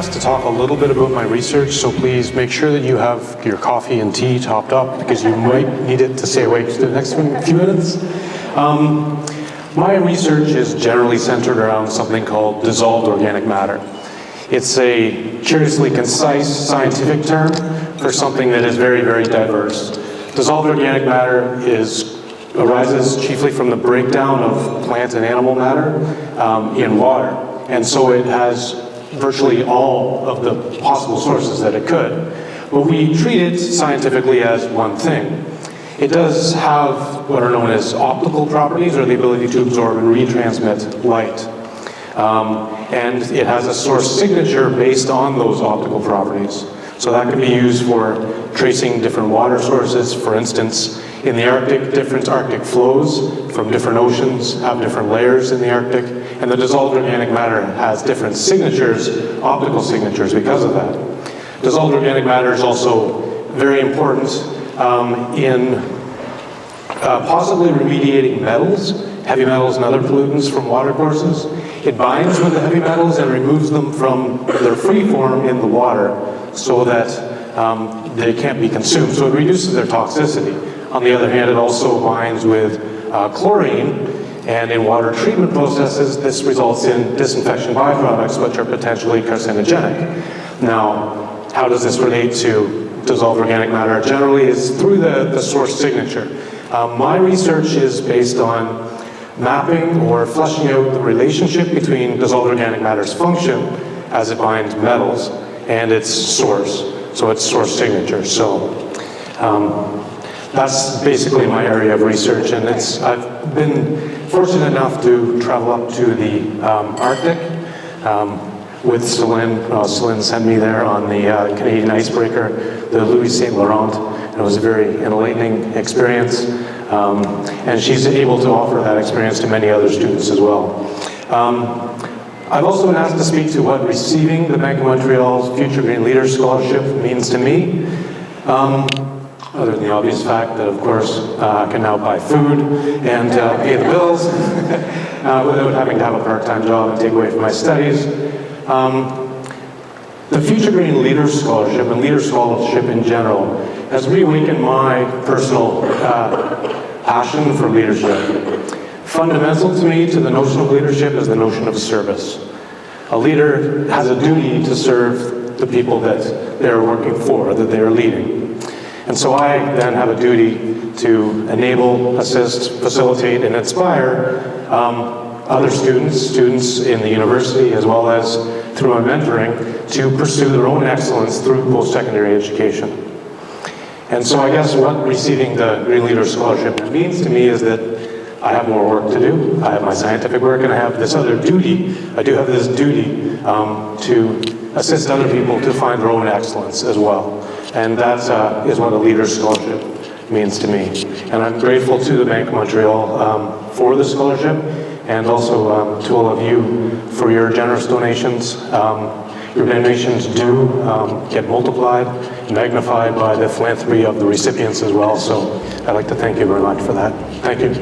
asked to talk a little bit about my research, so please make sure that you have your coffee and tea topped up because you might need it to stay awake for the next few minutes. My research is generally centered around something called dissolved organic matter. It's a curiously concise scientific term for something that is very, very diverse. Dissolved organic matter arises chiefly from the breakdown of plant and animal matter in water. And so it has virtually all of the possible sources that it could. But we treat it scientifically as one thing. It does have what are known as optical properties, or the ability to absorb and retransmit light. And it has a source signature based on those optical properties. So that can be used for tracing different water sources. For instance, in the Arctic, different Arctic flows from different oceans have different layers in the Arctic, and the dissolved organic matter has different signatures, optical signatures, because of that. Dissolved organic matter is also very important in possibly remediating metals, heavy metals and other pollutants from water courses. It binds with the heavy metals and removes them from their free form in the water so that they can't be consumed. So it reduces their toxicity. On the other hand, it also binds with chlorine, and in water treatment processes, this results in disinfection byproducts which are potentially carcinogenic. Now, how does this relate to dissolved organic matter? Generally is through the source signature. My research is based on mapping or fleshing out the relationship between dissolved organic matter's function as it binds metals and its source, so its source signature. So that's basically my area of research, and I've been fortunate enough to travel up to the Arctic with Celine. Celine sent me there on the Canadian icebreaker, the Louis St. Laurent. It was a very enlightening experience, and she's able to offer that experience to many other students as well. I've also been asked to speak to what receiving the Bank of Montreal's Future Green Leaders Scholarship means to me, other than the obvious fact that, of course, I can now buy food and pay the bills without having to have a part-time job and take away from my studies. The Future Green Leaders Scholarship and Leader Scholarship in general has reawakened my personal passion for leadership. Fundamental to me, to the notion of leadership, is the notion of service. A leader has a duty to serve the people that they're working for, that they're leading. And so I then have a duty to enable, assist, facilitate, and inspire other students in the university, as well as through my mentoring, to pursue their own excellence through post-secondary education. And so I guess what receiving the Green Leaders Scholarship means to me is that I have more work to do. I have my scientific work, and I have this other duty. I do have this duty to assist other people to find their own excellence as well. And that is what a Leaders Scholarship means to me. And I'm grateful to the Bank of Montreal for the scholarship, and also to all of you for your generous donations. Your donations do get multiplied, magnified by the philanthropy of the recipients as well. So I'd like to thank you very much for that. Thank you.